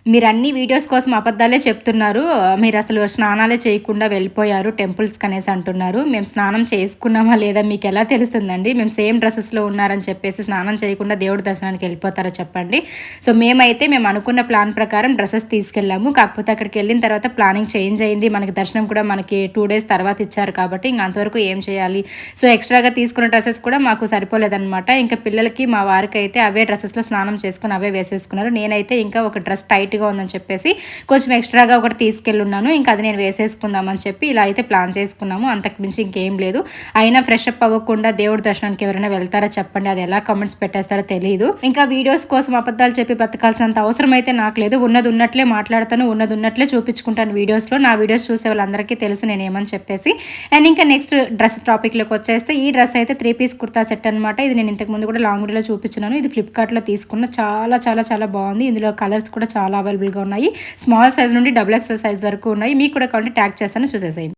మీరన్ని videos కోసం అబద్ధాలే చెప్తున్నారు. మీరసలు స్నానాలే చేయకుండా వెళ్ళిపోయారు టెంపుల్స్‌కి అనేసి అంటున్నారు. మేము స్నానం చేసుకున్నామా లేదా మీకెలా తెలుస్తుందండి? మేము సేమ్ డ్రెసెస్‌లో ఉన్నారని చెప్పేసి స్నానం చేయకుండా దేవుడి దర్శనానికి వెళ్ళిపోతారా చెప్పండి? సో, మేము అనుకున్న ప్లాన్ ప్రకారం డ్రెసెస్ తీసుకెళ్ళాము. కాకపోతే అక్కడికెళ్ళిన తర్వాత ప్లానింగ్ చేంజ్ అయింది. మనకి దర్శనం కూడా మనకి 2 డేస్ తర్వాత ఇచ్చారు కాబట్టి ఇంక అంతవరకు ఏం చేయాలి? సో, ఎక్స్‌ట్రాగా తీసుకున్న డ్రెసెస్ కూడా మాకు సరిపోలేదనమాట. ఇంకా పిల్లలకి, మా వారికైతే అవే డ్రెసెస్‌లో స్నానం చేసుకొని అవే వేసేసుకున్నారు. నేనైతే ఇంకా ఒక డ్రెస్ టైట్‌గా ఉందని చెప్పేసి కొంచెం ఎక్స్ట్రాగా ఒకటి తీసుకెళ్ళున్నాను. ఇంకా అది నేను వేసేసుకుందామని చెప్పి ఇలా అయితే ప్లాన్ చేసుకున్నాము. అంతకు మించి ఇంకేం లేదు. అయినా ఫ్రెష్ అప్ అవ్వకుండా దేవుడి దర్శనానికి ఎవరైనా వెళ్తారా చెప్పండి? అది ఎలా కామెంట్స్ పెట్టేస్తారో తెలీదు. ఇంకా వీడియోస్ కోసం అబద్ధాలు చెప్పి బ్రతకాల్సినంత అవసరం అయితే నాకు లేదు. ఉన్నది ఉన్నట్లే మాట్లాడతాను. ఉన్నది ఉన్నట్లే చూపించుకుంటాను వీడియోస్‌లో. నా వీడియోస్ చూసే వాళ్ళందరికీ తెలుసు నేనేమని చెప్పేసి. అండ్ ఇంకా నెక్స్ట్ డ్రెస్ టాపిక్‌లోకి వచ్చేస్తే ఈ డ్రెస్ అయితే 3 పీస్ కుర్తా సెట్ అనమాట. ఇది నేను ఇంతకు ముందు కూడా లాంగ్ వీడియోలో చూపించున్నాను. ఇది ఫ్లిప్‌కార్ట్‌లో తీసుకున్న చాలా చాలా చాలా బాగుంది. ఇందులో కలర్స్ కూడా చాలా అవైలబుల్‌గా ఉన్నాయి. స్మాల్ సైజ్ నుండి డబుల్ ఎక్స్ఎల్ సైజ్ వరకు ఉన్నాయి. మీకు కూడా కావాలంటే ట్యాగ్ చేస్తాను, చూసేసేయండి.